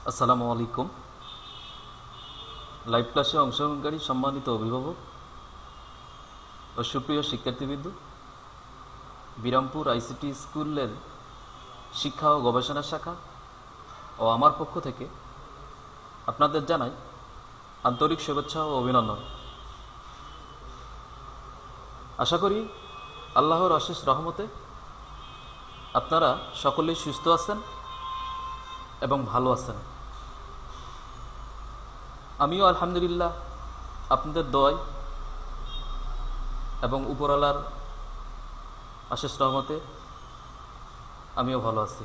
আসসালামু আলাইকুম। লাইভ ক্লাসে অংশগ্রহণকারী সম্মানিত অভিভাবক ও সুপ্রিয় শিক্ষার্থীবৃন্দ, বিরামপুর আইসিটি স্কুলের শিক্ষা ও গবেষণা শাখা ও আমার পক্ষ থেকে আপনাদের জানাই আন্তরিক শুভেচ্ছা ও অভিনন্দন। আশা করি আল্লাহর অশেষ রহমতে আপনারা সকলেই সুস্থ আছেন এবং ভালো আছেন। আমিও আলহামদুলিল্লাহ আপনাদের দোয়ায় এবং উপরওয়ালার অশেষ রহমতে আমিও ভালো আছি।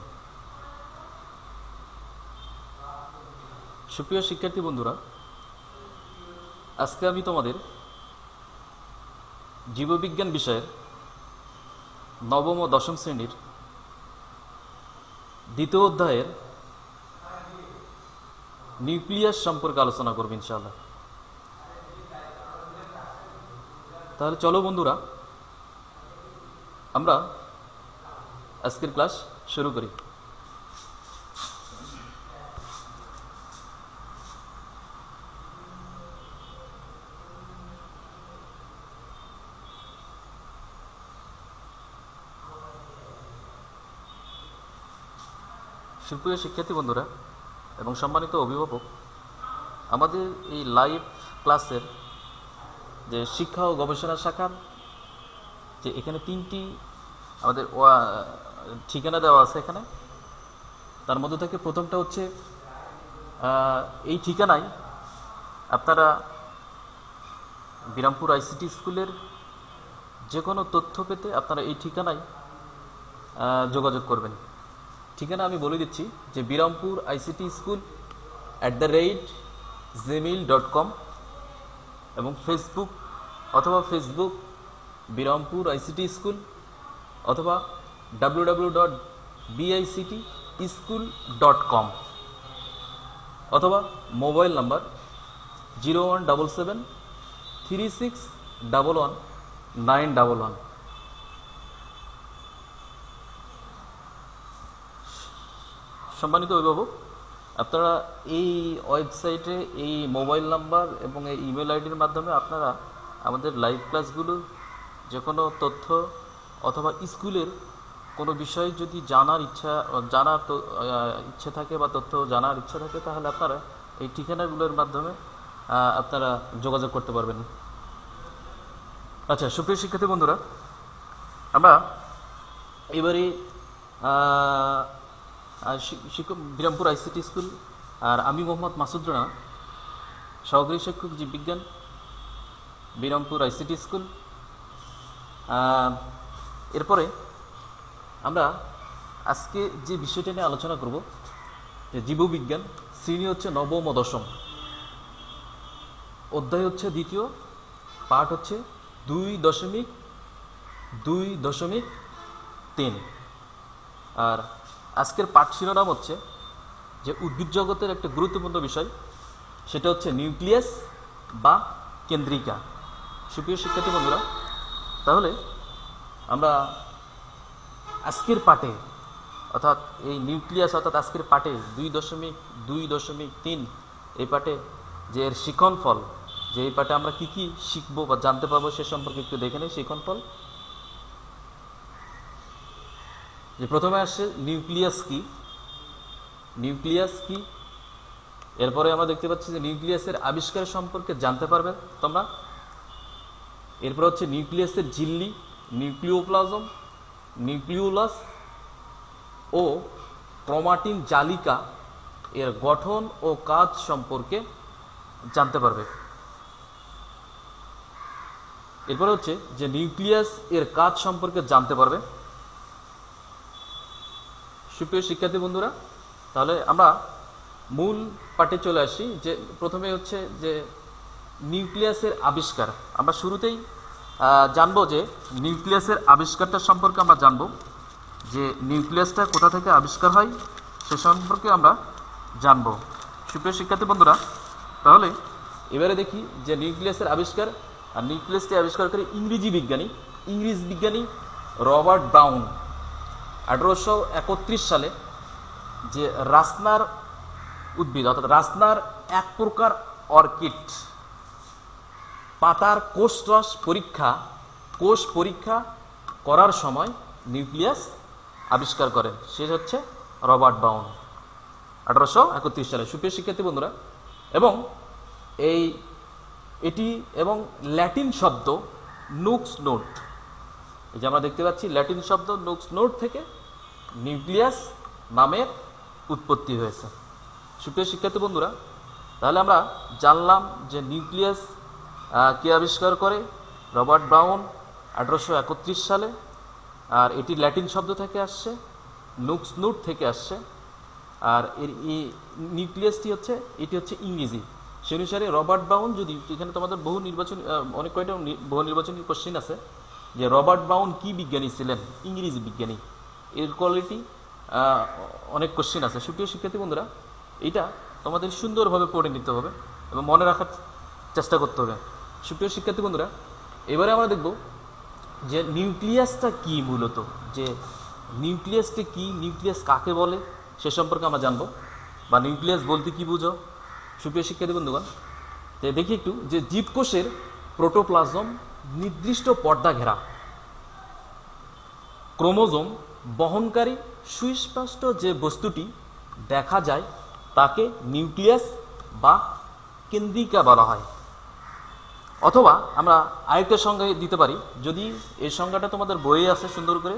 সুপ্রিয় শিক্ষার্থী বন্ধুরা, আজকে আমি তোমাদের জীববিজ্ঞান বিষয়ের নবম ও দশম শ্রেণীর দ্বিতীয় অধ্যায়ের নিউক্লিয়াস সম্পর্কে আলোচনা করব ইনশাআল্লাহ। তাহলে চলো বন্ধুরা, আমরা আজকের ক্লাস শুরু করি। সুপ্রিয় শিক্ষার্থী বন্ধুরা এবং সম্মানিত অভিভাবক, আমাদের এই লাইভ ক্লাসের যে শিক্ষা ও গবেষণা শাখার যে এখানে তিনটি আমাদের ঠিকানা দেওয়া আছে এখানে, তার মধ্যে থেকে প্রথমটা হচ্ছে এই ঠিকানায় আপনারা বিরামপুর আইসিটি স্কুলের যে কোনো তথ্য পেতে আপনারা এই ঠিকানায় যোগাযোগ করবেন। ঠিকানা আমি বলে দিচ্ছি যে বিরামপুর আইসিটি স্কুল @gmail.com এবং ফেসবুক বিরামপুর আইসিটি স্কুল অথবা www.bictschool.com অথবা মোবাইল নাম্বার 017736111911। সম্মানিত অভিভাবক, আপনারা এই ওয়েবসাইটে এই মোবাইল নাম্বার এবং এই ইমেল আইডির মাধ্যমে আপনারা আমাদের লাইভ ক্লাসগুলো যে কোনো তথ্য অথবা স্কুলের কোনো বিষয় যদি জানার ইচ্ছা থাকে বা তথ্য জানার ইচ্ছা থাকে, তাহলে আপনারা এই ঠিকানাগুলোর মাধ্যমে আপনারা যোগাযোগ করতে পারবেন। আচ্ছা সুপ্রিয় শিক্ষার্থী বন্ধুরা, আমরা এবারে শিক্ষক বিরামপুর আইসিটি স্কুল আর আমি মোহাম্মদ মাসুদ রানা, সহকারী শিক্ষক জীববিজ্ঞান, বিরামপুর আইসিটি স্কুল। এরপরে আমরা আজকে যে বিষয়টা নিয়ে আলোচনা করব যে জীববিজ্ঞান, শ্রেণী হচ্ছে নবম ও দশম, অধ্যায় হচ্ছে দ্বিতীয়, পাঠ হচ্ছে 2.2.3। আর আজকের পাঠ শিরোনাম হচ্ছে যে উদ্ভিদ জগতের একটা গুরুত্বপূর্ণ বিষয়, সেটা হচ্ছে নিউক্লিয়াস বা কেন্দ্রিকা। সুপ্রিয় শিক্ষার্থী বন্ধুরা, তাহলে আমরা আজকের পাঠে অর্থাৎ এই নিউক্লিয়াস অর্থাৎ আজকের পাঠে 2.2.3 এই পাঠে যে এর শিখন ফল, যে এই পাঠে আমরা কি কি শিখবো বা জানতে পারবো সে সম্পর্কে একটু দেখে নেই। শিখন ফল যে প্রথমে আসছে নিউক্লিয়াস কি, এরপরে আমরা দেখতে পাচ্ছি যে নিউক্লিয়াসের আবিষ্কার সম্পর্কে জানতে পারবে তোমরা। এরপর হচ্ছে নিউক্লিয়াসের ঝিল্লি, নিউক্লিওপ্লাজম, নিউক্লিওলাস ও ক্রোমাটিন জালিকা এর গঠন ও কাজ সম্পর্কে জানতে পারবে। এরপর হচ্ছে যে নিউক্লিয়াস এর কাজ সম্পর্কে জানতে পারবে। সুপ্রিয় শিক্ষার্থী বন্ধুরা, তাহলে আমরা মূল পাঠে চলে আসি। যে প্রথমে হচ্ছে যে নিউক্লিয়াসের আবিষ্কার। আমরা শুরুতেই জানবো যে নিউক্লিয়াসের আবিষ্কারটা সম্পর্কে আমরা জানবো, যে নিউক্লিয়াসটা কোথা থেকে আবিষ্কার হয় সে সম্পর্কে আমরা জানবো। সুপ্রিয় শিক্ষার্থী বন্ধুরা, তাহলে এবারে দেখি যে নিউক্লিয়াসের আবিষ্কার। আর নিউক্লিয়াসটি আবিষ্কারকারী ইংরেজ বিজ্ঞানী রবার্ট ব্রাউন 1831 সালে যে রাসনার উদ্ভিদ অর্থাৎ রাসনার এক প্রকার অর্কিড পাতার কোষ পরীক্ষা করার সময় নিউক্লিয়াস আবিষ্কার করেন, সে হচ্ছে রবার্ট ব্রাউন 1831 সালে। সুপ্রিয় শিক্ষার্থী বন্ধুরা, এবং এটি এবং ল্যাটিন শব্দ নুক্স নোট, এই যে আমরা দেখতে পাচ্ছি ল্যাটিন শব্দ নুক্স নোট থেকে নিউক্লিয়াস নামের উৎপত্তি হয়েছে। সুপ্রিয় শিক্ষার্থী বন্ধুরা, তাহলে আমরা জানলাম যে নিউক্লিয়াস কে আবিষ্কার করে, রবার্ট ব্রাউন 1831 সালে, আর এটি ল্যাটিন শব্দ থেকে আসছে, নুক্স নোট থেকে আসছে, আর এর নিউক্লিয়াসটি হচ্ছে ইংরেজি। সে অনুসারে রবার্ট ব্রাউন, যদি এখানে তোমাদের অনেক কয়টা বহু নির্বাচনী কোশ্চিন আছে যে রবার্ট ব্রাউন কি বিজ্ঞানী ছিলেন, ইংরেজি বিজ্ঞানী, এর কোয়ালিটি অনেক কোশ্চিন আছে। সুপ্রিয় শিক্ষার্থী বন্ধুরা, এটা তোমাদের সুন্দরভাবে পড়ে নিতে হবে এবং মনে রাখার চেষ্টা করতে হবে। সুপ্রিয় শিক্ষার্থী বন্ধুরা, এবারে আমরা দেখব যে নিউক্লিয়াসটা কি, মূলত যে নিউক্লিয়াসটা কি, নিউক্লিয়াস কাকে বলে সে সম্পর্কে আমরা জানবো, বা নিউক্লিয়াস বলতে কি বুঝো। সুপ্রিয় শিক্ষার্থী বন্ধুগণ, দেখি একটু যে জীবকোষের প্রোটোপ্লাজম নির্দিষ্ট পর্দা ঘেরা ক্রোমোজোম বহনকারী সুস্পষ্ট যে বস্তুটি দেখা যায় তাকে নিউক্লিয়াস বা কেন্দ্রিকা বলা হয়। অথবা আমরা আরেকটা সংজ্ঞা দিতে পারি, যদি এই সংজ্ঞাটা তোমাদের বইয়ে আছে সুন্দর করে,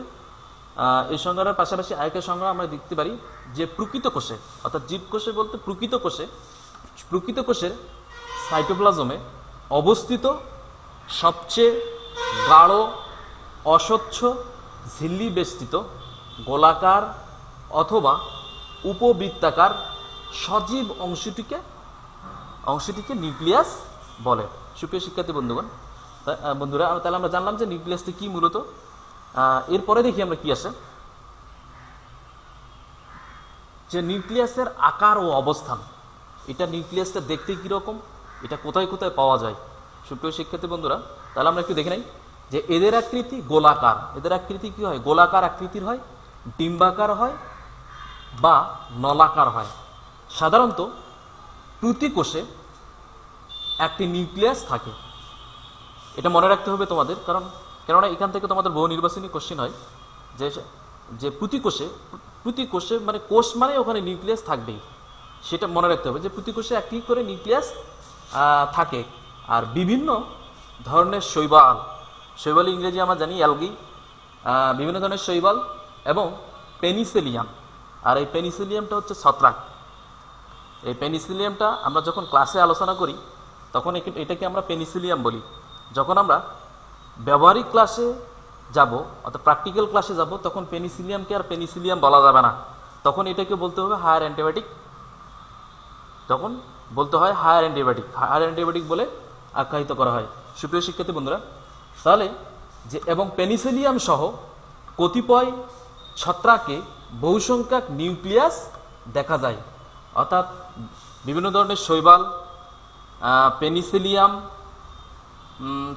এই সংজ্ঞাটার পাশাপাশি আরেকটা সংজ্ঞা আমরা দেখতে পারি যে প্রকৃত কোষে, অর্থাৎ জীবকোষে বলতে প্রকৃত কোষের সাইটোপ্লাজমে অবস্থিত সবচেয়ে গাঢ় অস্বচ্ছ ঝিল্লি বেষ্টিত গোলাকার অথবা উপবৃত্তাকার সজীব অংশটিকে নিউক্লিয়াস বলে। সুপ্রিয় শিক্ষার্থী বন্ধুরা, তাহলে আমরা জানলাম যে নিউক্লিয়াসটি কি মূলত। এরপরে দেখি আমরা কি আসে, যে নিউক্লিয়াসের আকার ও অবস্থান, এটা নিউক্লিয়াসটা দেখতে কিরকম, এটা কোথায় কোথায় পাওয়া যায়। সুপ্রিয় শিক্ষার্থী বন্ধুরা, তাহলে আমরা একটু দেখে নেই যে এদের আকৃতি গোলাকার, এদের আকৃতি কি হয়, গোলাকার আকৃতির হয়, ডিম্বাকার হয় বা নলাকার হয়। সাধারণত প্রতি কোষে একটি নিউক্লিয়াস থাকে, এটা মনে রাখতে হবে তোমাদের, কেননা এখান থেকে তোমাদের বহু নির্বাচনী কোশ্চেন হয় যে প্রতি কোষে মানে কোষ মানে ওখানে নিউক্লিয়াস থাকবেই, সেটা মনে রাখতে হবে যে প্রতি কোষে একটি করে নিউক্লিয়াস থাকে। আর বিভিন্ন ধরনের শৈবাল ইংরেজি আমরা জানি অ্যালগি, বিভিন্ন ধরনের শৈবাল এবং পেনিসিলিয়াম, আর এই পেনিসিলিয়ামটা হচ্ছে ছত্রাক। এই পেনিসিলিয়ামটা আমরা যখন ক্লাসে আলোচনা করি তখন এটাকে আমরা পেনিসিলিয়াম বলি। যখন আমরা ব্যবহারিক ক্লাসে যাব অর্থাৎ প্র্যাকটিক্যাল ক্লাসে যাব তখন পেনিসিলিয়ামকে আর পেনিসিলিয়াম বলা যাবে না, তখন এটাকে বলতে হবে হায়ার অ্যান্টিবায়োটিক, হায়ার অ্যান্টিবায়োটিক বলে আখ্যায়িত করা হয়। সুপ্রিয় শিক্ষার্থী বন্ধুরা, তাহলে যে এবং পেনিসিলিয়াম সহ কতিপয় ছত্রাকে বহুসংখ্যক নিউক্লিয়াস দেখা যায়, অর্থাৎ বিভিন্ন ধরনের শৈবাল, পেনিসিলিয়াম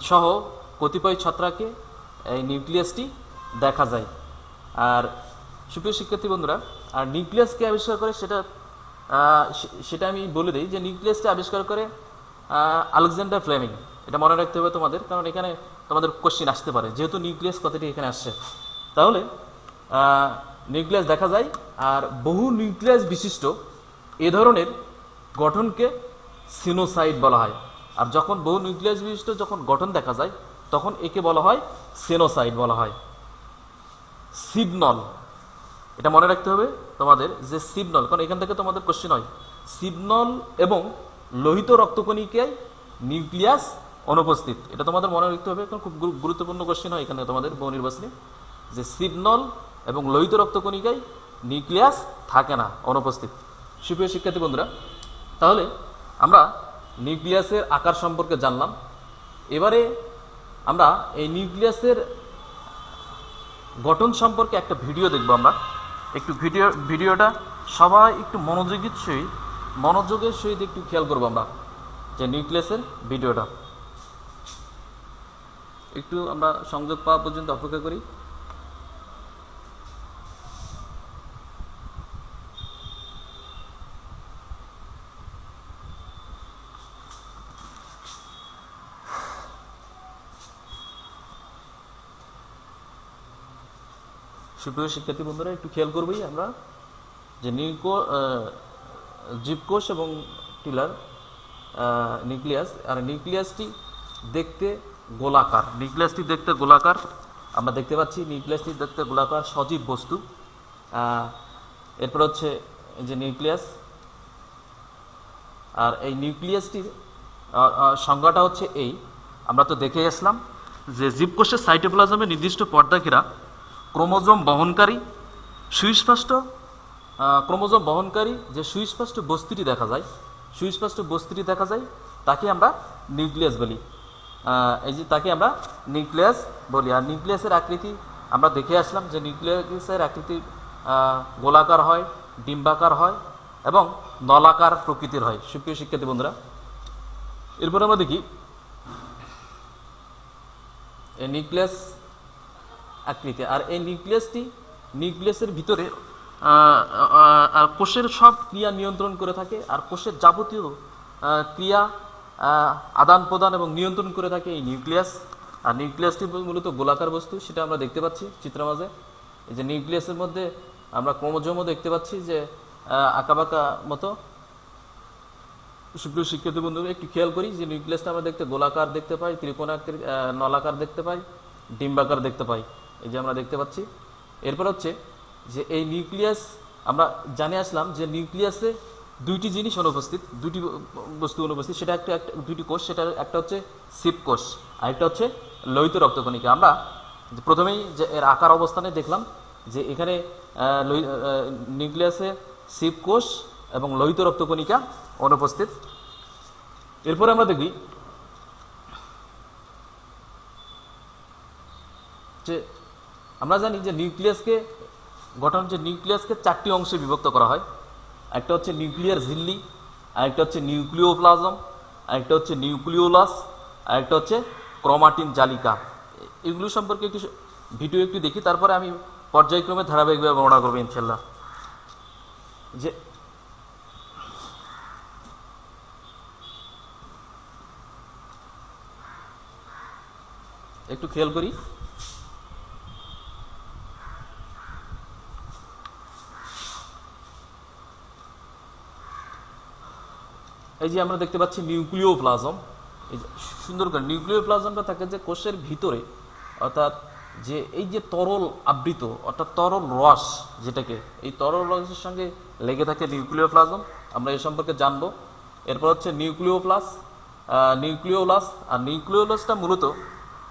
সহ কতিপয় ছত্রাকে এই নিউক্লিয়াসটি দেখা যায়। আর সুপ্রিয় শিক্ষার্থী বন্ধুরা, আর নিউক্লিয়াসকে আবিষ্কার করে সেটা আমি বলে দিই যে নিউক্লিয়াসটা আবিষ্কার করে আলেকজান্ডার ফ্লেমিং। এটা মনে রাখতে হবে তোমাদের, কারণ এখানে তোমাদের কোশ্চিন আসতে পারে, যেহেতু নিউক্লিয়াস কথাটি এখানে আসছে। তাহলে নিউক্লিয়াস দেখা যায়, আর বহু নিউক্লিয়াস বিশিষ্ট এ ধরনের গঠনকে সিনোসাইট বলা হয়। আর যখন বহু নিউক্লিয়াস বিশিষ্ট যখন গঠন দেখা যায় তখন একে বলা হয় সিনোসাইট বলা হয়। সিবনল, এটা মনে রাখতে হবে তোমাদের যে সিবনল, কারণ এখান থেকে তোমাদের কোশ্চেন হয়, সিবনল এবং লোহিত রক্তকণিকায় নিউক্লিয়াস অনুপস্থিত, এটা তোমাদের মনে রাখতে হবে, কারণ খুব গুরুত্বপূর্ণ কোশ্চেন হয় এখানে তোমাদের বহু নির্বাচনী, যে সিবনল এবং লোহিত রক্তকণিকায় নিউক্লিয়াস থাকে না, অনুপস্থিত। সুপ্রিয় শিক্ষার্থী বন্ধুরা, তাহলে আমরা নিউক্লিয়াসের আকার সম্পর্কে জানলাম। এবারে আমরা এই নিউক্লিয়াসের গঠন সম্পর্কে একটা ভিডিও দেখব। আমরা একটু ভিডিওটা সবাই একটু মনোযোগের সহিত একটু খেয়াল করবো আমরা, যে নিউক্লিয়াসের ভিডিওটা একটু আমরা সংযোগ পাওয়া পর্যন্ত অপেক্ষা করি। সুপ্রিয় শিক্ষার্থী বন্ধুরা একটু খেয়াল করবেই আমরা যে জীবকোষ এবং টিলার নিউক্লিয়াস, আর নিউক্লিয়াসটি দেখতে গোলাকার, আমরা দেখতে পাচ্ছি নিউক্লিয়াসটি দেখতে গোলাকার সজীব বস্তু। এরপর হচ্ছে যে নিউক্লিয়াস, আর এই নিউক্লিয়াসটির সংজ্ঞাটা হচ্ছে এই, আমরা তো দেখে আসলাম যে জীবকোষের সাইটোপ্লাজমে নির্দিষ্ট পর্দা ঘেরা ক্রোমোজোম বহনকারী যে সুস্পষ্ট বস্তুটি দেখা যায় তাকে আমরা নিউক্লিয়াস বলি। আর নিউক্লিয়াসের আকৃতি আমরা দেখে আসলাম যে নিউক্লিয়াসের আকৃতি গোলাকার হয়, ডিম্বাকার হয় এবং নলাকার প্রকৃতির হয়। সুপ্রিয় শিক্ষার্থী বন্ধুরা, এরপর আমরা দেখি এই নিউক্লিয়াস আকৃতি। আর এই নিউক্লিয়াসের ভিতরে কোষের সব ক্রিয়া নিয়ন্ত্রণ করে থাকে, আর কোষের যাবতীয় ক্রিয়া আদান প্রদান এবং নিয়ন্ত্রণ করে থাকে এই নিউক্লিয়াস। আর নিউক্লিয়াসটি মূলত গোলাকার বস্তু, সেটা আমরা দেখতে পাচ্ছি চিত্রের মাঝে। এই যে নিউক্লিয়াসের মধ্যে আমরা ক্রোমোজোমও দেখতে পাচ্ছি যে আঁকাবাঁকা মতো। সুপ্রিয় শিক্ষার্থী বন্ধুরা একটু খেয়াল করি যে নিউক্লিয়াসটা আমরা দেখতে গোলাকার দেখতে পাই, ত্রিকোণাকার, নলাকার দেখতে পাই, ডিম্বাকার দেখতে পাই, এই যে আমরা দেখতে পাচ্ছি। এরপর হচ্ছে যে এই নিউক্লিয়াস আমরা জানে আসলাম যে নিউক্লিয়াসে দুইটি জিনিস অনুপস্থিত, দুইটি বস্তু অনুপস্থিত, সেটা দুইটি কোষ, সেটা একটা হচ্ছে সিপ কোষ আর একটা হচ্ছে লোহিত রক্তকণিকা। আমরা প্রথমেই যে এর আকার অবস্থানে দেখলাম যে এখানে নিউক্লিয়াসে সিপ কোষ এবং লোহিত রক্তকণিকা অনুপস্থিত। এরপরে আমরা দেখি যে আমরা জানি যে নিউক্লিয়াসকে চারটি অংশে বিভক্ত করা হয়। একটা হচ্ছে নিউক্লিয়ার ঝিল্লি, আরেকটা হচ্ছে নিউক্লিওপ্লাজম, আরেকটা হচ্ছে নিউক্লিওলাস, আরেকটা হচ্ছে ক্রোমাটিন জালিকা। এগুলো সম্পর্কে একটু ভিডিও একটু দেখি, তারপরে আমি পর্যায়ক্রমে ধারাবাহিকভাবে বর্ণনা করবো ইনশাল্লাহ। যে একটু খেয়াল করি, এই যে আমরা দেখতে পাচ্ছি নিউক্লিওপ্লাজম। এই যে সুন্দর করে নিউক্লিওপ্লাজমটা থাকে যে কোষের ভিতরে, অর্থাৎ যে এই যে তরল আবৃত, অর্থাৎ তরল রস, যেটাকে এই তরল রসের সঙ্গে লেগে থাকে নিউক্লিওপ্লাজম, আমরা এই সম্পর্কে জানবো। এরপর হচ্ছে নিউক্লিওলাস। আর নিউক্লিওলাসটা মূলত,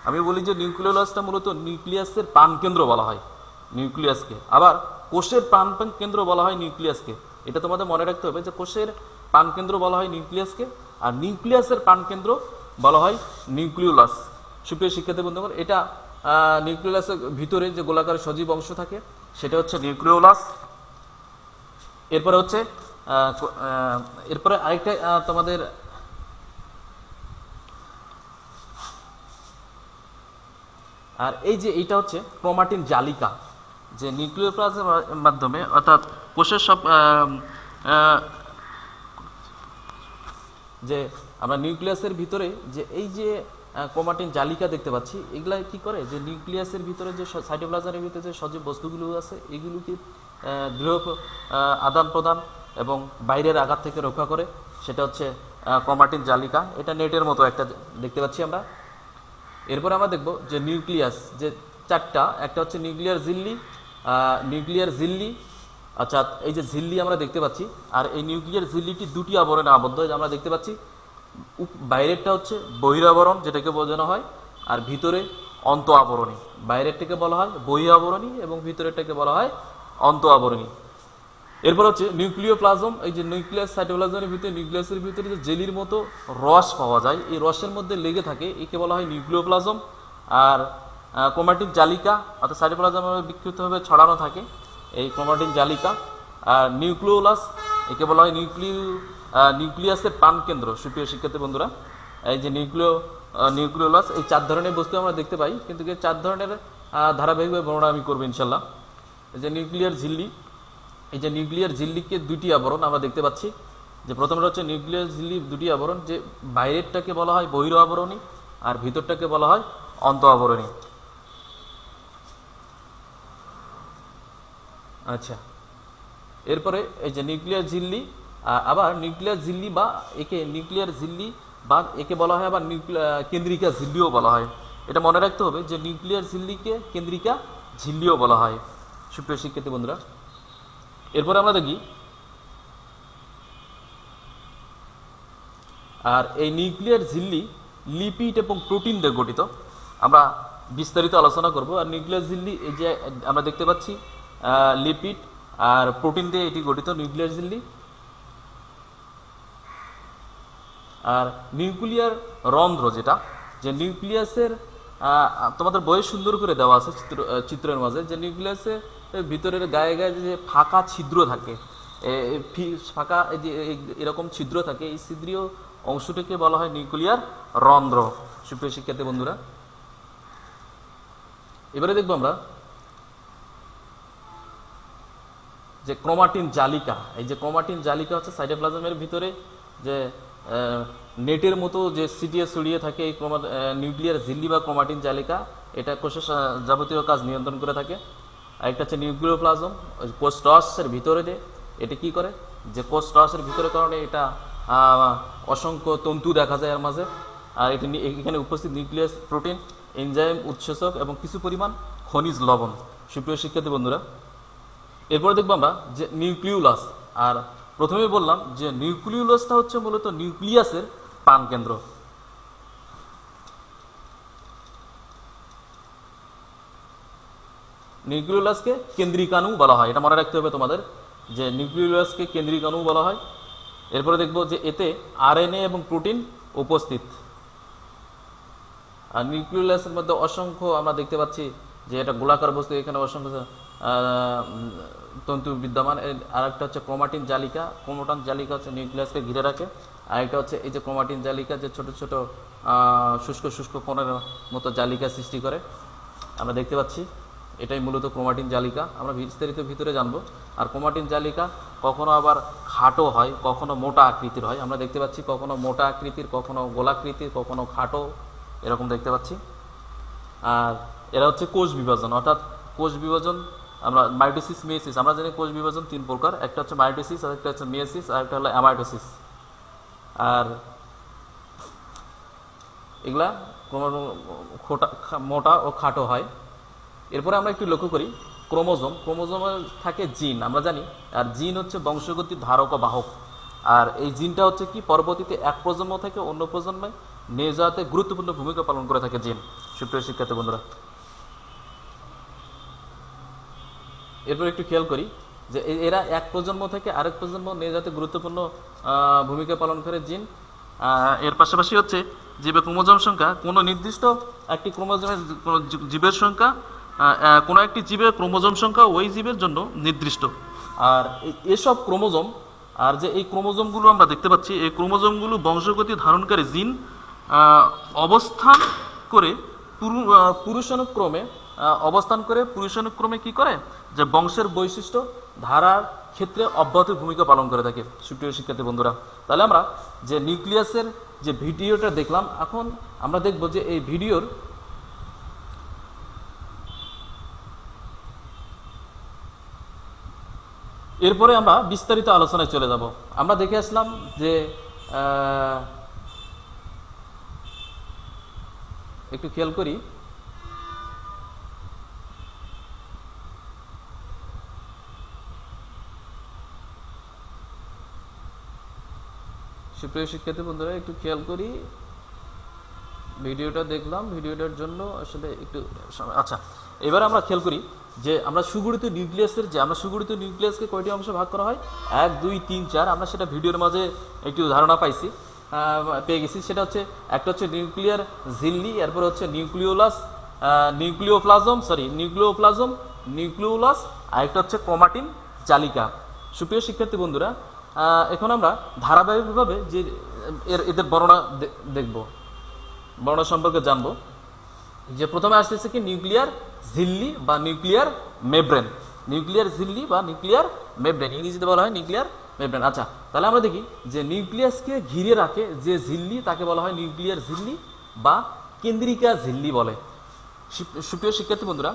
আমি বলি যে নিউক্লিওলাসটা মূলত নিউক্লিয়াসের প্রাণকেন্দ্র বলা হয় নিউক্লিয়াসকে, আবার কোষের প্রাণকেন্দ্র বলা হয় নিউক্লিয়াসকে। এটা তোমাদের মনে রাখতে হবে যে কোষের প্রাণকেন্দ্র বলা হয় নিউক্লিয়াসকে, আর নিউক্লিয়াসের প্রাণকেন্দ্র বলা হয় নিউক্লিওলাস। সুপ্রিয় শিক্ষার্থী বন্ধুগণ, এটা নিউক্লিয়াসের ভিতরে যে গোলাকার সজীব অংশ থাকে সেটা হচ্ছে নিউক্লিওলাস। এরপরে আরেকটা তোমাদের আর এই যে এইটা হচ্ছে ক্রোমাটিন জালিকা, যে নিউক্লিওপ্লাজমের মাধ্যমে, অর্থাৎ কোষের সব যে আমরা নিউক্লিয়াসের ভিতরে যে এই যে ক্রোমাটিন জালিকা দেখতে পাচ্ছি, এগুলা কি করে যে নিউক্লিয়াসের ভিতরে যে সাইটোপ্লাজমের ভিতরে যে সজীব বস্তুগুলো আছে এগুলোকে দৃঢ় আদান প্রদান এবং বাইরের আঘাত থেকে রক্ষা করে, সেটা হচ্ছে ক্রোমাটিন জালিকা। এটা নেটের মতো একটা দেখতে পাচ্ছি আমরা। এরপর আমরা দেখব যে নিউক্লিয়াস যে চারটা, একটা হচ্ছে নিউক্লিয়ার ঝিল্লি, আচ্ছা এই যে ঝিল্লি আমরা দেখতে পাচ্ছি, আর এই নিউক্লিয়ার ঝিল্লিটি দুটি আবরণে আবদ্ধ, আমরা দেখতে পাচ্ছি। বাইরেরটা হচ্ছে বহিরাবরণ, যেটাকে বোঝানো হয়, আর ভিতরে অন্ত আবরণী। বাইরেরটাকে বলা হয় বহি আবরণী এবং ভিতরেরটাকে বলা হয় অন্ত আবরণী। এরপর হচ্ছে নিউক্লিওপ্লাজম। এই যে নিউক্লিয়াস সাইটোপ্লাজমের ভিতরে, নিউক্লিয়াসের ভিতরে যে জেলির মতো রস পাওয়া যায়, এই রসের মধ্যে লেগে থাকে, একে বলা হয় নিউক্লিওপ্লাজম। আর ক্রোমাটিন জালিকা, অর্থাৎ সাইটোপ্লাজমে বিক্ষিপ্তভাবে ছড়ানো থাকে এই ক্রোমাটিন জালিকা। আর নিউক্লিওলাস, একে বলা হয় নিউক্লিয়াসের প্রাণকেন্দ্র। সুপ্রিয় শিক্ষার্থী বন্ধুরা, এই যে নিউক্লিওলাস, এই চার ধরনের বস্তু আমরা দেখতে পাই, কিন্তু এই চার ধরনের ধারাবাহিকভাবে বর্ণনা আমি করবো ইনশাল্লাহ। এই যে নিউক্লিয়ার ঝিল্লি, এই যে নিউক্লিয়ার ঝিল্লিকে দুটি আবরণ আমরা দেখতে পাচ্ছি। যে প্রথমটা হচ্ছে নিউক্লিয়ার ঝিল্লি দুটি আবরণ, যে বাইরেরটাকে বলা হয় বহির আবরণী আর ভিতরটাকে বলা হয় অন্ত আবরণী। আচ্ছা, এরপরে এই যে নিউক্লিয়ার ঝিল্লি, আবার নিউক্লিয়ার ঝিল্লি বা একে নিউক্লিয়ার ঝিল্লি বা একে বলা হয় আবার কেন্দ্রিকা ঝিল্লিও বলা হয়। এটা মনে রাখতে হবে যে নিউক্লিয়ার ঝিল্লিকে কেন্দ্রিকা ঝিল্লিও বলা হয় সুপ্রিয় শিক্ষার্থী বন্ধুরা। এরপরে আমরা দেখি, আর এই নিউক্লিয়ার ঝিল্লি লিপিড এবং প্রোটিন দিয়ে গঠিত, আমরা বিস্তারিত আলোচনা করব। আর নিউক্লিয়ার ঝিল্লি এই যে আমরা দেখতে পাচ্ছি লিপিড আর প্রোটিন দিয়ে এটি গঠিত নিউক্লিয়ার ঝিল্লি। আর নিউক্লিয়ার রন্ধ্র, যেটা যে নিউক্লিয়াসের তোমাদের বইয়ে সুন্দর করে দেওয়া আছে চিত্রের মাঝে, যে নিউক্লিয়াসের ভিতরের গায়ে গায়ে যে ফাঁকা ছিদ্র থাকে, ফাঁকা যে এরকম ছিদ্র থাকে, এই ছিদ্রীয় অংশটিকে বলা হয় নিউক্লিয়ার রন্ধ্র সুপ্রিয় শিক্ষার্থী বন্ধুরা। এবারে দেখবো আমরা যে ক্রোমাটিন জালিকা। এই যে ক্রোমাটিন জালিকা হচ্ছে সাইটোপ্লাজমের ভিতরে যে নেটের মতো যে ছিটিয়ে ছড়িয়ে থাকে এই নিউক্লিয়ার ঝিল্লি বা ক্রোমাটিন জালিকা, এটা কোষের যাবতীয় কাজ নিয়ন্ত্রণ করে থাকে। আরেকটা হচ্ছে নিউক্লিওপ্লাজম, কোষরসের ভিতরে দিয়ে এটা কি করে, যে কোষরসের ভিতরে কারণে এটা অসংখ্য তন্তু দেখা যায় এর মাঝে। আর এটা এখানে উপস্থিত নিউক্লিয়াস প্রোটিন, এনজাইম, উৎসেচক এবং কিছু পরিমাণ খনিজ লবণ সুপ্রিয় শিক্ষার্থী বন্ধুরা। এরপরে দেখবো আমরা যে নিউক্লিওলাস। আর প্রথমে বললাম যে নিউক্লিওলাসটা হচ্ছে মূলত নিউক্লিয়াসের প্রাণকেন্দ্র। নিউক্লিওলাসকে কেন্দ্রিকাণু বলা হয়, এটা মনে রাখতে হবে তোমাদের, যে নিউক্লিওলাসকে কেন্দ্রিকাণু বলা হয়। এরপরে দেখবো যে এতে আরএনএ এবং প্রোটিন উপস্থিত। আর নিউক্লিওলাসের মধ্যে অসংখ্য আমরা দেখতে পাচ্ছি যে এটা গোলাকার বস্তু, এখানে অসংখ্য তন্তু বিদ্যমান। আরেকটা হচ্ছে ক্রোমাটিন জালিকা। ক্রোমাটিন জালিকা হচ্ছে নিউক্লিয়াসকে ঘিরে রাখে। আরেকটা হচ্ছে এই যে ক্রোমাটিন জালিকা, যে ছোট ছোট শুষ্ক শুষ্ক কণার মতো জালিকা সৃষ্টি করে আমরা দেখতে পাচ্ছি, এটাই মূলত ক্রোমাটিন জালিকা। আমরা বিস্তারিত ভিতরে জানবো। আর ক্রোমাটিন জালিকা কখনো আবার খাটো হয়, কখনো মোটা আকৃতির হয়। আমরা দেখতে পাচ্ছি কখনো মোটা আকৃতির, কখনো গোলাকৃতির, কখনো খাটো, এরকম দেখতে পাচ্ছি। আর এরা হচ্ছে কোষ বিভাজন, অর্থাৎ কোষ বিভাজন আমরা মাইটোসিস, মিয়োসিস। আমরা জানি কোষ বিভাজন তিন প্রকার, একটা হচ্ছে মাইটোসিস, আর একটা হচ্ছে মিয়োসিস, আর একটা হলো অ্যামাইটোসিস। আর এগুলা মোটা ও খাটো হয়। এরপরে আমরা একটু লক্ষ্য করি ক্রোমোজোম। ক্রোমোজোমে থাকে জিন, আমরা জানি। আর জিন হচ্ছে বংশগতির ধারক ও বাহক। আর এই জিনটা হচ্ছে কি পরবর্তীতে এক প্রজন্ম থেকে অন্য প্রজন্মে নিয়ে যাওয়াতে গুরুত্বপূর্ণ ভূমিকা পালন করে থাকে জিন সুপ্রিয় শিক্ষার্থী বন্ধুরা। এরপর একটু খেয়াল করি যে এরা এক প্রজন্ম থেকে আরেক প্রজন্ম নিয়ে যাতে গুরুত্বপূর্ণ ভূমিকা পালন করে জিন। এর পাশাপাশি হচ্ছে জীবে ক্রোমোজোম সংখ্যা, কোনো নির্দিষ্ট একটি ক্রোমোজোমের জীবের সংখ্যা, কোনো একটি জীবের ক্রোমোজোম সংখ্যা ওই জীবের জন্য নির্দিষ্ট। আর এসব ক্রোমোজোম, আর যে এই ক্রোমোজোমগুলো আমরা দেখতে পাচ্ছি, এই ক্রোমোজোমগুলো বংশগতি ধারণকারী জিন অবস্থান করে পুরুষানুক্রমে কি করে, যে বংশের বৈশিষ্ট্য ধারার ক্ষেত্রে অব্যাহত ভূমিকা পালন করে থাকে সুপ্রিয় শিক্ষার্থী বন্ধুরা। তাহলে আমরা যে নিউক্লিয়াসের যে ভিডিওটা দেখলাম, এখন আমরা দেখব যে এই ভিডিওর এরপরে আমরা বিস্তারিত আলোচনায় চলে যাব। আমরা দেখে আসলাম যে একটু খেয়াল করি সুপ্রিয় শিক্ষার্থী বন্ধুরা, একটু খেয়াল করি ভিডিওটা দেখলাম, ভিডিওটার জন্য আসলে একটু আচ্ছা। এবার আমরা খেয়াল করি যে আমরা সুগঠিত নিউক্লিয়াসকে কয়টি অংশে ভাগ করা হয়, 1, 2, 3, 4। আমরা সেটা ভিডিওর মাঝে একটু ধারণা পেয়ে গেছি। সেটা হচ্ছে একটা হচ্ছে নিউক্লিয়ার ঝিল্লি, এরপর হচ্ছে নিউক্লিওলাস, আরেকটা হচ্ছে ক্রোমাটিন জালিকা সুপ্রিয় শিক্ষার্থী বন্ধুরা। এখন আমরা ধারাবাহিকভাবে যে এদের বর্ণনা দেখব, বর্ণনা সম্পর্কে জানবো। যে প্রথমে আসতেছে কি নিউক্লিয়ার ঝিল্লি বা নিউক্লিয়ার মেমব্রেন। ইংরেজিতে বলা হয় নিউক্লিয়ার মেমব্রেন। আচ্ছা, তাহলে আমরা দেখি যে নিউক্লিয়াসকে ঘিরে রাখে যে ঝিল্লি, তাকে বলা হয় নিউক্লিয়ার ঝিল্লি বা কেন্দ্রিকা ঝিল্লি বলে। সুপ্রিয় শিক্ষার্থী বন্ধুরা,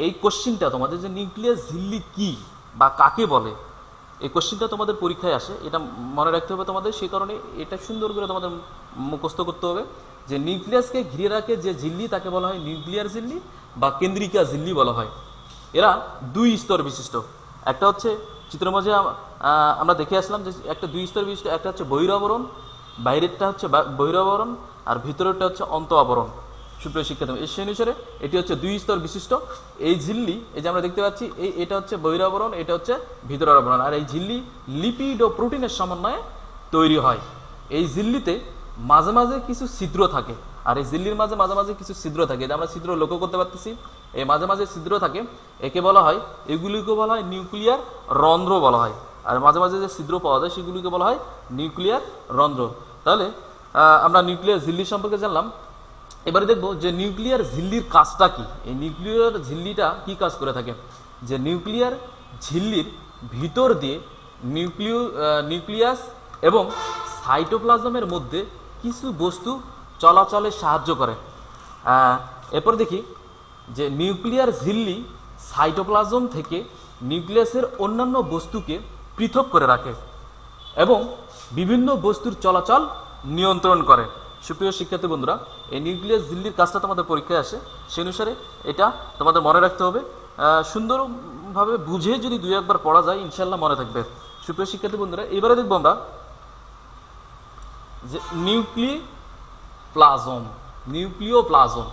এই কোশ্চিনটা তোমাদের যে নিউক্লিয়াস ঝিল্লি কি বা কাকে বলে, এই কোশ্চেনটা তোমাদের পরীক্ষায় আসে, এটা মনে রাখতে হবে তোমাদের। সেই কারণে এটা সুন্দর করে তোমাদের মুখস্থ করতে হবে যে নিউক্লিয়াসকে ঘিরে রাখে যে ঝিল্লি তাকে বলা হয় নিউক্লিয়ার ঝিল্লি বা কেন্দ্রিকা ঝিল্লি বলা হয়। এরা দুই স্তর বিশিষ্ট, একটা হচ্ছে চিত্রের মাঝে আমরা দেখে আসলাম যে একটা দুই স্তর বিশিষ্ট, একটা হচ্ছে বহিরাবরণ, বাইরেরটা হচ্ছে বহিরাবরণ আর ভিতরেরটা হচ্ছে অন্ত আবরণ। সুপ্রিয় শিক্ষার্থী, এই সেই অনুসারে এটি হচ্ছে দুই স্তর বিশিষ্ট এই ঝিল্লি। এই যে আমরা দেখতে পাচ্ছি এটা হচ্ছে বহিরাবরণ, এটা হচ্ছে ভিতরের আবরণ। আর এই ঝিল্লি লিপিড ও প্রোটিনের সমন্বয়ে তৈরি হয়। এই ঝিল্লিতে মাঝে মাঝে কিছু ছিদ্র থাকে, আর এই ঝিল্লির মাঝে মাঝে মাঝে কিছু ছিদ্র থাকে, এটা আমরা ছিদ্র লক্ষ্য করতে পারতেছি। এই মাঝে মাঝে ছিদ্র থাকে, একে বলা হয়, এগুলিকে বলা হয় নিউক্লিয়ার রন্ধ্র বলা হয়। আর মাঝে মাঝে যে ছিদ্র পাওয়া যায় সেগুলিকে বলা হয় নিউক্লিয়ার রন্ধ্র। তাহলে আমরা নিউক্লিয়ার ঝিল্লি সম্পর্কে জানলাম। এবারে দেখবো যে নিউক্লিয়ার ঝিল্লির কাজটা কি। এই নিউক্লিয়ার ঝিল্লিটা কি কাজ করে থাকে, যে নিউক্লিয়ার ঝিল্লির ভিতর দিয়ে নিউক্লিয়াস এবং সাইটোপ্লাজমের মধ্যে কিছু বস্তু চলাচলে সাহায্য করে। এরপর দেখি যে নিউক্লিয়ার ঝিল্লি সাইটোপ্লাজম থেকে নিউক্লিয়াসের অন্যান্য বস্তুকে পৃথক করে রাখে এবং বিভিন্ন বস্তুর চলাচল নিয়ন্ত্রণ করে। সুপ্রিয় শিক্ষার্থী বন্ধুরা, এই নিউক্লিয়াস ঝিল্লির কাজটা তোমাদের পরীক্ষায় আসে, সেই অনুসারে এটা তোমাদের মনে রাখতে হবে। সুন্দরভাবে বুঝে যদি দুই একবার পড়া যায় ইনশাল্লাহ মনে থাকবে। সুপ্রিয় শিক্ষার্থী বন্ধুরা, এবারে দেখবো আমরা যে নিউক্লিওপ্লাজম।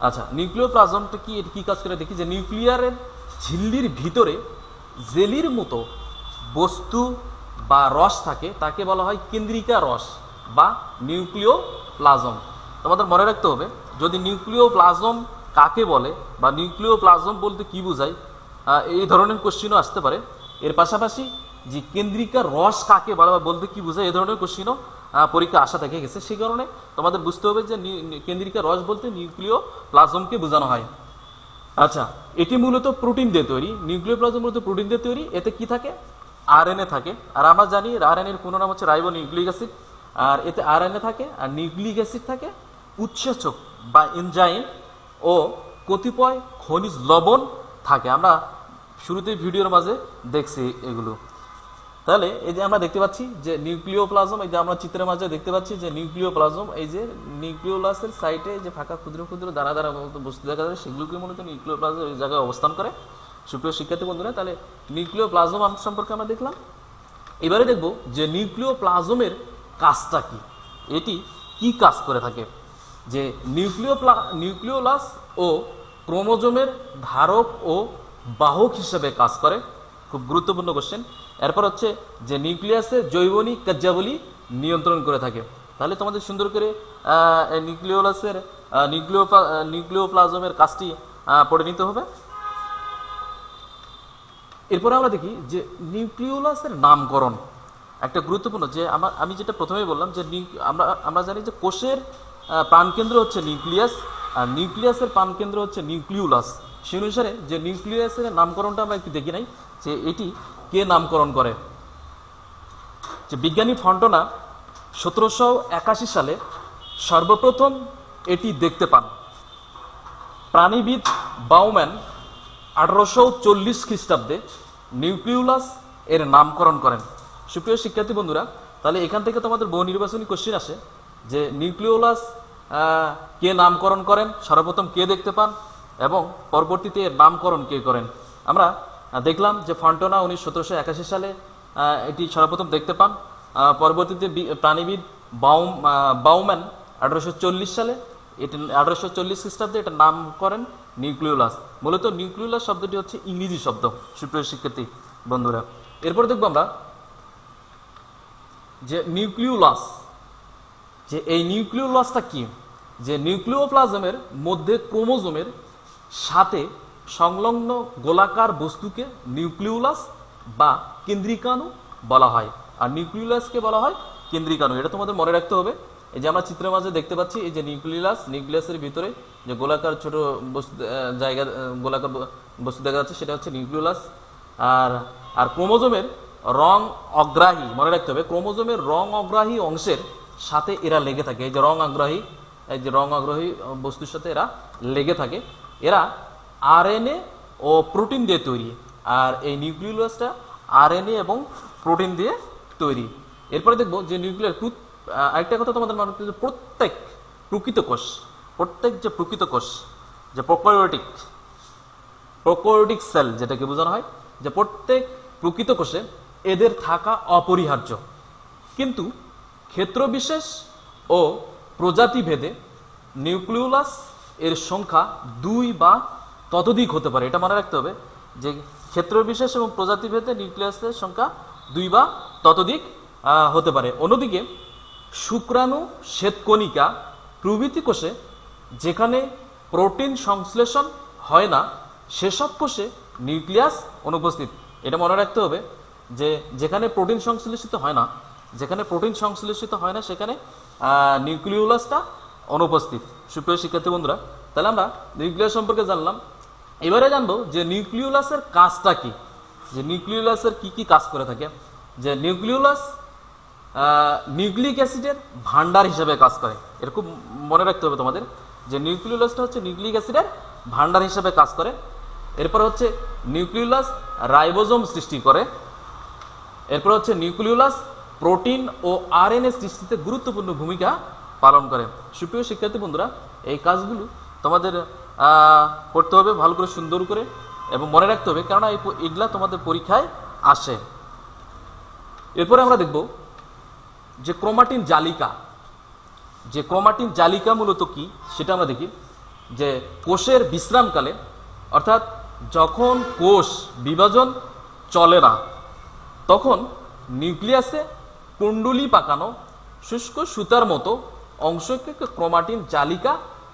আচ্ছা, নিউক্লিওপ্লাজমটা কি, এটি কি কাজ করে দেখি। যে নিউক্লিয়ারের ঝিল্লির ভিতরে জেলির মতো বস্তু বা রস থাকে, তাকে বলা হয় কেন্দ্রিকা রস বা নিউক্লিওপ্লাজম। তোমাদের মনে রাখতে হবে যদি নিউক্লিওপ্লাজম কাকে বলে বা নিউক্লিওপ্লাজম বলতে কি বোঝায়, এই ধরনের কোশ্চিনও আসতে পারে। এর পাশাপাশি যে কেন্দ্রিকা রস কাকে বলে বা বলতে কি বোঝায়, এই ধরনের কোশ্চিনও পরীক্ষা আসা থেকে গেছে। সেই কারণে তোমাদের বুঝতে হবে যে কেন্দ্রিকা রস বলতে নিউক্লিওপ্লাজমকে বোঝানো হয়। আচ্ছা, এটি মূলত প্রোটিন দিয়ে তৈরি। নিউক্লিওপ্লাজম মূলত প্রোটিন দিয়ে তৈরি। এতে কি থাকে, আরএনএ থাকে। আর আমরা জানি আরএনএ এর পুরো নাম হচ্ছে রাইবো নিউক্লিক অ্যাসিড। আর এতে আরএনএ থাকে আর নিউক্লিক অ্যাসিড থাকে, উৎসেচক বা এনজাইম ও কতিপয় খনিজ লবণ থাকে। আমরা শুরুতেই ভিডিওর মাঝে দেখছি এগুলো। তাহলে এই যে আমরা দেখতে পাচ্ছি যে নিউক্লিওপ্লাজম, এই যে আমরা চিত্রের মাঝে দেখতে পাচ্ছি যে নিউক্লিওপ্লাজম, এই যে নিউক্লিওলাসের সাইটে যে ফাঁকা ক্ষুদ্র ক্ষুদ্র দানা দানা বস্তু দেখা যায়, সেগুলোকে মূলত নিউক্লিওপ্লাজম এই জায়গায় অবস্থান করে। সুপ্রিয় শিক্ষার্থী বন্ধুরা, তাহলে নিউক্লিওপ্লাজম সম্পর্কে আমরা দেখলাম। এবারে দেখব যে নিউক্লিওপ্লাজমের কাজটা কি, এটি কি কাজ করে থাকে। যে নিউক্লিওলাস ও ক্রোমোজোমের ধারক ও বাহক হিসেবে কাজ করে। খুব গুরুত্বপূর্ণ কোশ্চেন। এরপর হচ্ছে যে নিউক্লিয়াসের জৈবনিক কার্যাবলী নিয়ন্ত্রণ করে থাকে। তাহলে তোমাদের সুন্দর করে নিউক্লিওপ্লাজমের কাজটি পড়ে নিতে হবে। এরপরে আমরা দেখি যে নিউক্লিওলাসের নামকরণ একটা গুরুত্বপূর্ণ। যে আমি যেটা প্রথমেই বললাম যে আমরা জানি যে কোষের প্রাণকেন্দ্র হচ্ছে নিউক্লিয়াস আর নিউক্লিয়াসের প্রাণকেন্দ্র হচ্ছে নিউক্লিওলাস। সেই অনুসারে যে নিউক্লিয়াসের নামকরণটা আমরা একটু দেখি নাই যে এটি কে নামকরণ করে। যে বিজ্ঞানী ফন্টনা 1781 সালে সর্বপ্রথম এটি দেখতে পান। প্রাণীবিদ বাউম্যান 1840 খ্রিস্টাব্দে নিউক্লিওলাস এর নামকরণ করেন। সুপ্রিয় শিক্ষার্থী বন্ধুরা, তাহলে এখান থেকে তোমাদের বহু নির্বাচনী কোশ্চেন আসে যে নিউক্লিওলাস কে নামকরণ করেন, সর্বপ্রথম কে দেখতে পান এবং পরবর্তীতে এর নামকরণ কে করেন। আমরা দেখলাম যে ফন্টনা 1781 সালে এটি সর্বপ্রথম দেখতে পান। পরবর্তীতে প্রাণীবিদ বাউম্যান 1840 সালে, এটি 1840 খ্রিস্টাব্দে এটার নাম করেন নিউক্লিওলাস। মূলত নিউক্লিওলাস শব্দটি হচ্ছে ইংরেজি শব্দ। সুপ্রিয় শিক্ষার্থী বন্ধুরা, এরপর দেখবো আমরা যে নিউক্লিওলাস, যে এই নিউক্লিওলাসটা কি। যে নিউক্লিওপ্লাজমের মধ্যে ক্রোমোজোমের সাথে সংলগ্ন গোলাকার বস্তুকে নিউক্লিওলাস বা কেন্দ্রিকাণু বলা হয়, আর নিউক্লিওলাসকে বলা হয় কেন্দ্রিকাণু। এটা তোমাদের মনে রাখতে হবে। এই যে আমরা চিত্রের মাঝে দেখতে পাচ্ছি এই যে নিউক্লিয়াসের ভিতরে যে গোলাকার ছোট বস্তু গোলাকার বস্তু দেখা যাচ্ছে সেটা হচ্ছে নিউক্লিওলাস। আর ক্রোমোজোমের রং অগ্রাহী, মনে রাখতে হবে ক্রোমোজোমের রং অগ্রাহী অংশের সাথে এরা লেগে থাকে। এই যে রং আগ্রহী বস্তুর সাথে এরা লেগে থাকে। এরা আরএনএ ও প্রোটিন দিয়ে তৈরি। আর এই নিউক্লিওলাসটা আরএনএ এবং প্রোটিন দিয়ে তৈরি। এরপরে দেখবো যে নিউক্লিয়ার আরেকটা কথা তোমাদের মনে রাখতে হবে, প্রত্যেক যে প্রকৃত কোষ যে প্রোক্যারিওটিক সেল যেটাকে বোঝানো হয়, যে প্রত্যেক প্রকৃত কোষে এদের থাকা অপরিহার্য। কিন্তু ক্ষেত্রবিশেষ ও প্রজাতি ভেদে নিউক্লিওলাস এর সংখ্যা 2 বা ততোধিক হতে পারে। এটা মনে রাখতে হবে যে ক্ষেত্রবিশেষ এবং প্রজাতি ভেদে নিউক্লিয়াসের সংখ্যা 2 বা ততোধিক হতে পারে। অন্যদিকে শুক্রাণু, শ্বেতকণিকা প্রভৃতি কোষে যেখানে প্রোটিন সংশ্লেষণ হয় না সেসব কোষে নিউক্লিয়াস অনুপস্থিত। এটা মনে রাখতে হবে যে যেখানে প্রোটিন সংশ্লেষিত হয় না সেখানে নিউক্লিওলাসটা অনুপস্থিত। সুপ্রিয় শিক্ষার্থী বন্ধুরা, তাহলে আমরা নিউক্লিয়াস সম্পর্কে জানলাম। এবারে জানবো যে নিউক্লিওলাসের কাজটা কি, যে নিউক্লিওলাসের কি কাজ করে থাকে। যে নিউক্লিওলাস নিউক্লিক অ্যাসিডের ভান্ডার হিসেবে কাজ করে। এটা খুব মনে রাখতে হবে তোমাদের, যে নিউক্লিওলাসটা হচ্ছে নিউক্লিক অ্যাসিডের ভান্ডার হিসেবে কাজ করে। এরপর হচ্ছে নিউক্লিওলাস রাইবোজোম সৃষ্টি করে। এরপর হচ্ছে নিউক্লিওলাস প্রোটিন ও আরএনএ সৃষ্টিতে গুরুত্বপূর্ণ ভূমিকা পালন করে। সুপ্রিয় শিক্ষার্থী বন্ধুরা, এই কাজগুলো তোমাদের করতে হবে ভালো করে, সুন্দর করে, এবং মনে রাখতে হবে, কেননা এগুলা তোমাদের পরীক্ষায় আসে। এরপরে আমরা দেখব যে ক্রোমাটিন জালিকা মূলত কি সেটা আমরা দেখি। যে কোষের বিশ্রামকালে, অর্থাৎ যখন কোষ বিভাজন চলে না, তখন নিউক্লিয়াসে কুণ্ডলী পাকানো শুষ্ক সুতার মতো অংশকে ক্রোমাটিন জালিকা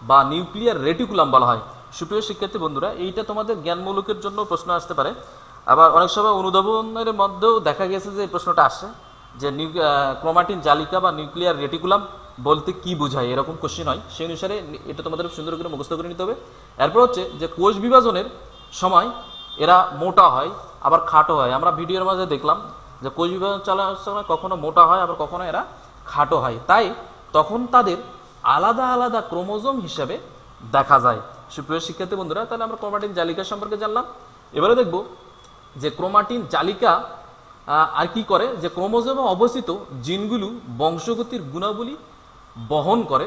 বা নিউক্লিয়ার রেটিকুলাম বলা হয়। সুপ্রিয় শিক্ষার্থী বন্ধুরা, এইটা তোমাদের জ্ঞানমূলকের জন্য প্রশ্ন আসতে পারে। আবার অনেক সময় অনুধাবনের মধ্যেও দেখা গেছে যে এই প্রশ্নটা আসে যে ক্রোমাটিন জালিকা বা নিউক্লিয়ার রেটিকুলাম বলতে কি বোঝায়, এরকম কোশ্চেন হয়। সেই অনুসারে এটা তোমাদের সুন্দর করে মুখস্থ করে নিতে হবে। এরপর হচ্ছে যে কোষ বিভাজনের সময় এরা মোটা হয় আবার খাটো হয়। আমরা ভিডিওর মাঝে দেখলাম যে কোষ বিভাজন চলার সময় কখনো মোটা হয় আবার কখনো এরা খাটো হয়, তাই তখন তাদের আলাদা আলাদা ক্রোমোজোম হিসেবে দেখা যায়। সুপ্রিয় শিক্ষার্থী বন্ধুরা, তাহলে আমরা ক্রোমাটিন জালিকা সম্পর্কে জানলাম। এবারে দেখব যে ক্রোমাটিন জালিকা আর কি করে, যে ক্রোমোজোমে অবস্থিত জিনগুলো বংশগতির গুণাবলী বহন করে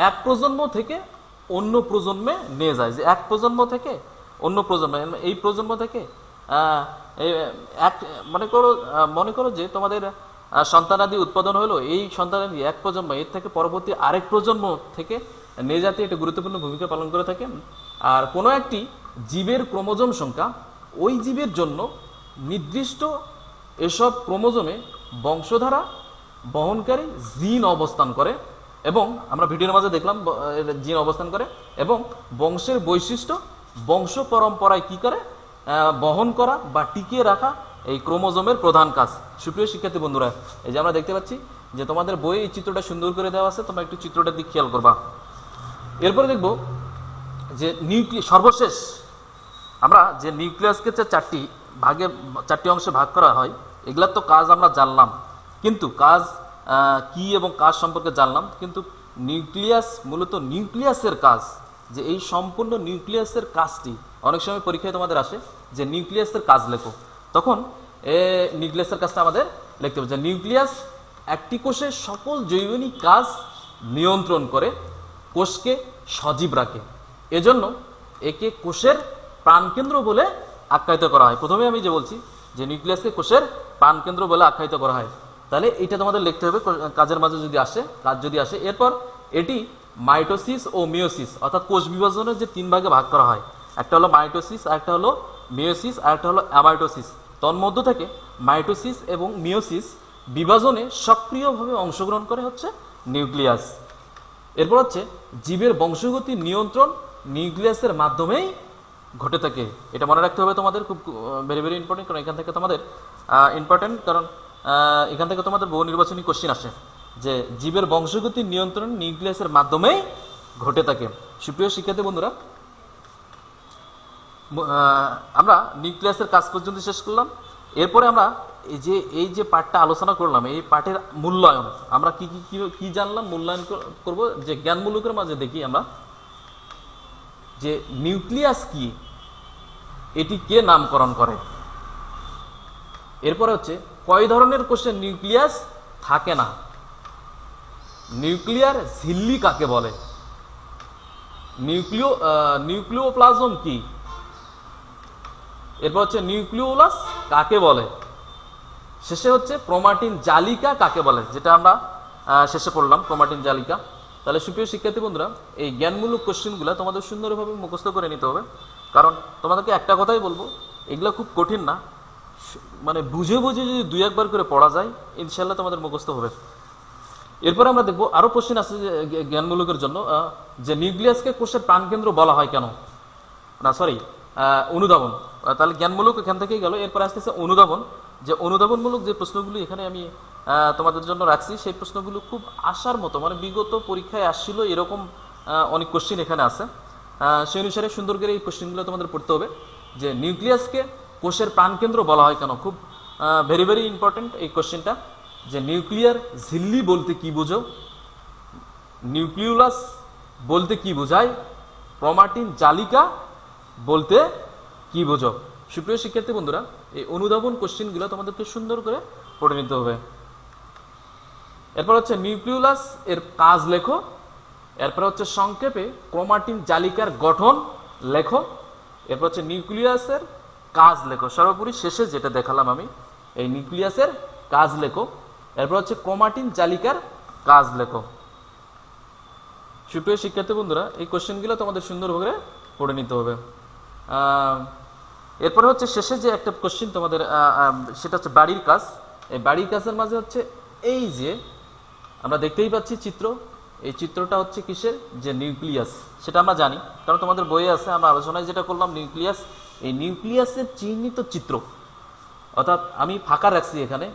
এক প্রজন্ম থেকে অন্য প্রজন্মে নিয়ে যায়। যে এক প্রজন্ম থেকে অন্য প্রজন্মে, এই প্রজন্ম থেকে এক মনে করো যে তোমাদের সন্তানাদি উৎপাদন হলো, এই সন্তানাদি এক প্রজন্ম, এর থেকে পরবর্তী আরেক প্রজন্ম থেকে নিয়ে যাতে এটা গুরুত্বপূর্ণ ভূমিকা পালন করে থাকে। আর কোনো একটি জীবের ক্রোমোজোম সংখ্যা ওই জীবের জন্য নির্দিষ্ট এসব ক্রোমোজোমে বংশধারা বহনকারী জিন অবস্থান করে, এবং আমরা ভিডিওর মাঝে দেখলাম জিন অবস্থান করে, এবং বংশের বৈশিষ্ট্য বংশ পরম্পরায় কি করে বহন করা বা টিকিয়ে রাখা এই ক্রোমোজোমের প্রধান কাজ। সুপ্রিয় শিক্ষার্থী বন্ধুরা, এই যে আমরা দেখতে পাচ্ছি যে তোমাদের বইয়ে এই চিত্রটা সুন্দর করে দেওয়া আছে, তোমরা একটু চিত্রটার দিক খেয়াল করবা। এরপরে দেখব যে সর্বশেষ আমরা যে নিউক্লিয়াসকে চারটি অংশে ভাগ করা হয়, এগুলার তো কাজ আমরা জানলাম, কিন্তু কাজ কি এবং কাজ সম্পর্কে জানলাম, কিন্তু মূলত নিউক্লিয়াসের কাজ, যে এই সম্পূর্ণ নিউক্লিয়াসের কাজটি অনেক সময় পরীক্ষায় তোমাদের আসে যে নিউক্লিয়াসের কাজ লেখো, তখন নিউক্লিয়াসের কাজটা আমাদের লিখতে হবে। যে নিউক্লিয়াস একটি কোষের সকল জৈবনিক কাজ নিয়ন্ত্রণ করে কোষকে সজীব রাখে, এজন্য একে কোষের প্রাণকেন্দ্র বলে আখ্যায়িত করা হয়। প্রথমে আমি যে বলছি যে নিউক্লিয়াসকে কোষের প্রাণকেন্দ্র বলে আখ্যায়িত করা হয়, তাহলে এটা তোমাদের লিখতে হবে কাজের মাঝে যদি আসে। এরপর এটি মাইটোসিস ও মিওসিস, অর্থাৎ কোষ বিভাজনের যে 3 ভাগে ভাগ করা হয়, একটা হলো মাইটোসিস, একটা হলো মিওসিস, আর একটা হলো অ্যামাইটোসিস। তন্মধ্য থেকে মাইটোসিস এবং মিওসিস বিভাজনে সক্রিয়ভাবে অংশগ্রহণ করে হচ্ছে নিউক্লিয়াস। এরপর হচ্ছে জীবের বংশগতি নিয়ন্ত্রণ নিউক্লিয়াসের মাধ্যমেই ঘটে থাকে। এটা মনে রাখতে হবে তোমাদের, খুব ভেরি ভেরি ইম্পর্টেন্ট, কারণ এখান থেকে তোমাদের এখান থেকে তোমাদের বহু নির্বাচনী কোশ্চিন আসে যে জীবের বংশগতি নিয়ন্ত্রণ নিউক্লিয়াসের মাধ্যমেই ঘটে থাকে। সুপ্রিয় শিক্ষার্থী বন্ধুরা, আমরা নিউক্লিয়াসের কাজ পর্যন্ত শেষ করলাম। এরপরে আমরা এই যে পার্টটা আলোচনা করলাম, এই পার্টের মূল্যায়ন আমরা কি জানলাম, মূল্যায়ন করব। যে জ্ঞানমূলকের মাঝে দেখি আমরা যে নিউক্লিয়াস কি, এটি কে নামকরণ করে? এরপরে হচ্ছে কয় ধরনের কোষে নিউক্লিয়াস থাকে না? নিউক্লিয়ার ঝিল্লি কাকে বলে? নিউক্লিওপ্লাজম কি? এরপর হচ্ছে নিউক্লিওলাস কাকে বলে? শেষে হচ্ছে ক্রোমাটিন জালিকা কাকে বলে, যেটা আমরা শেষে পড়লাম, ক্রোমাটিন জালিকা। তাহলে সুপ্রিয় শিক্ষার্থী বন্ধুরা, এই জ্ঞানমূলক কোশ্চেনগুলো তোমাদের সুন্দরভাবে মুখস্থ করে নিতে হবে। কারণ তোমাদেরকে একটা কথাই বলবো, এগুলো খুব কঠিন না, মানে বুঝে বুঝে যদি দুই একবার করে পড়া যায় ইনশাল্লাহ তোমাদের মুখস্থ হবে। এরপরে আমরা দেখবো আরো কোশ্চেন আছে জ্ঞানমূলকের জন্য, যে নিউক্লিয়াসকে কোষের প্রাণকেন্দ্র বলা হয় কেন? না সরি, অনুধাবন। তাহলে জ্ঞানমূলক এখান থেকেই গেল। এরপর আসতেছে অনুধাবন। যে অনুধাবনমূলক যে প্রশ্নগুলি এখানে আমি তোমাদের জন্য রাখছি, সেই প্রশ্নগুলো খুব আসার মতো, মানে বিগত পরীক্ষায় আসছিল এরকম অনেক কোশ্চেন এখানে আছে। সেই অনুসারে সুন্দর করে এই কোশ্চেনগুলো তোমাদের পড়তে হবে। যে নিউক্লিয়াসকে কোষের প্রাণকেন্দ্র বলা হয় কেন, খুব ভেরি ভেরি ইম্পর্টেন্ট এই কোশ্চেনটা। যে নিউক্লিয়ার ঝিল্লি বলতে কি বোঝো, নিউক্লিওলাস বলতে কি বোঝায়, ক্রোমাটিন জালিকা বলতে কি বোঝো? সুপ্রিয় শিক্ষার্থী বন্ধুরা, এই অনুধাবন কোশ্চেনগুলো তোমাদেরকে সুন্দর করে পড়ে নিতে হবে। এরপর হচ্ছে নিউক্লিওলাস এর কাজ লেখো। এরপর হচ্ছে সংক্ষেপে ক্রোমাটিন জালিকার গঠন লেখো। এরপর হচ্ছে নিউক্লিয়াসের কাজ লেখো। সর্বোপরি শেষে যেটা দেখালাম আমি, এই নিউক্লিয়াসের কাজ লেখো। এরপর হচ্ছে ক্রোমাটিন জালিকার কাজ লেখো। সুপ্রিয় শিক্ষার্থী বন্ধুরা, এই কোশ্চেনগুলো তোমাদের সুন্দরভাবে পড়ে নিতে হবে। এরপরে হচ্ছে শেষে যে একটা কোশ্চেন তোমাদের, সেটা হচ্ছে বাড়ির কাজ। এই বাড়ির কাজের মাঝে হচ্ছে এই যে আমরা দেখতেই পাচ্ছি চিত্র, এই চিত্রটা হচ্ছে কিসের? যে নিউক্লিয়াস, সেটা আমরা জানি, কারণ তোমাদের বইয়ে আছে। আমরা আলোচনায় যেটা করলাম নিউক্লিয়াস, এই নিউক্লিয়াসের চিহ্নিত চিত্র, অর্থাৎ আমি ফাঁকা রাখছি এখানে,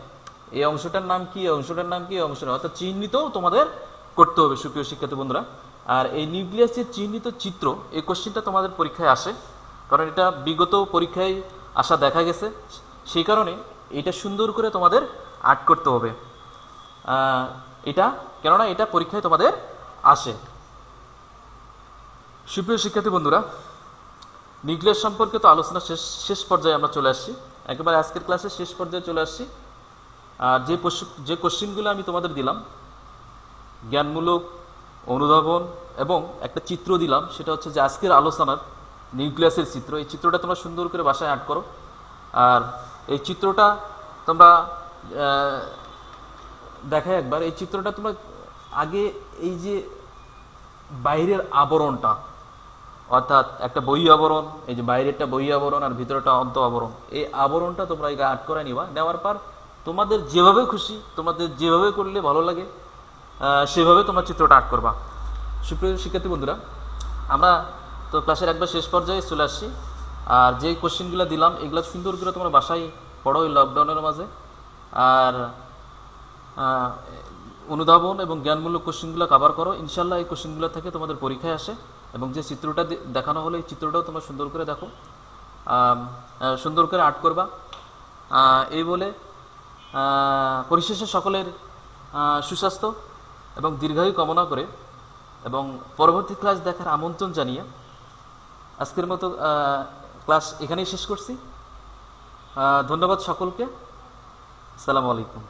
এই অংশটার নাম কি, এই অংশটার নাম কি, এই অংশটা, অর্থাৎ চিহ্নিতও তোমাদের করতে হবে সুপ্রিয় শিক্ষার্থী বন্ধুরা। আর এই নিউক্লিয়াসের চিহ্নিত চিত্র, এই কোশ্চেনটা তোমাদের পরীক্ষায় আসে, কারণ এটা বিগত পরীক্ষায় আসা দেখা গেছে। সেই কারণে এটা সুন্দর করে তোমাদের আর্ট করতে হবে এটা, কেননা এটা পরীক্ষায় তোমাদের আসে। সুপ্রিয় শিক্ষার্থী বন্ধুরা, নিউক্লিয়াস সম্পর্কে তো আলোচনা শেষ পর্যায়ে আমরা চলে আসছি, একেবারে আজকের ক্লাসের শেষ পর্যায়ে চলে আসছি। আর যে কোশ্চেনগুলো আমি তোমাদের দিলাম, জ্ঞানমূলক, অনুধাবন এবং একটা চিত্র দিলাম, সেটা হচ্ছে যে আজকের আলোচনার নিউক্লিয়াসের চিত্র। এই চিত্রটা তোমরা সুন্দর করে বাসায় আর্ট করো। আর এই চিত্রটা তোমরা দেখায় একবার, এই চিত্রটা তোমরা আগে এই যে বাইরের আবরণটা, অর্থাৎ একটা বহি আবরণ, এই যে বাইরেরটা বহি আবরণ আর ভিতরটা অন্ত আবরণ, এই আবরণটা তোমরা এই আর্ট করে নিবা। নেওয়ার পর তোমাদের যেভাবে খুশি, তোমাদের যেভাবে করলে ভালো লাগে সেভাবে তোমরা চিত্রটা আর্ট করবা। সুপ্রিয় শিক্ষার্থী বন্ধুরা, আমরা তো ক্লাসের একবার শেষ পর্যায়ে চলে আসছি। আর যে কোশ্চেনগুলো দিলাম এগুলো সুন্দর করে তোমরা বাসায় পড়ো এই লকডাউনের মাঝে। আর অনুধাবন এবং জ্ঞানমূলক কোশ্চেনগুলো কভার করো, ইনশাল্লাহ এই কোশ্চেনগুলো থেকে তোমাদের পরীক্ষায় আসে। এবং যে চিত্রটা দেখানো হলো, এই চিত্রটাও তোমরা সুন্দর করে দেখো, সুন্দর করে আর্ট করবা। এই বলে পরিশেষে সকলের সুস্বাস্থ্য এবং দীর্ঘায়ু কামনা করে এবং পরবর্তী ক্লাস দেখার আমন্ত্রণ জানিয়ে আজকের মতো ক্লাস এখানেই শেষ করছি। ধন্যবাদ সকলকে। আসসালামু আলাইকুম।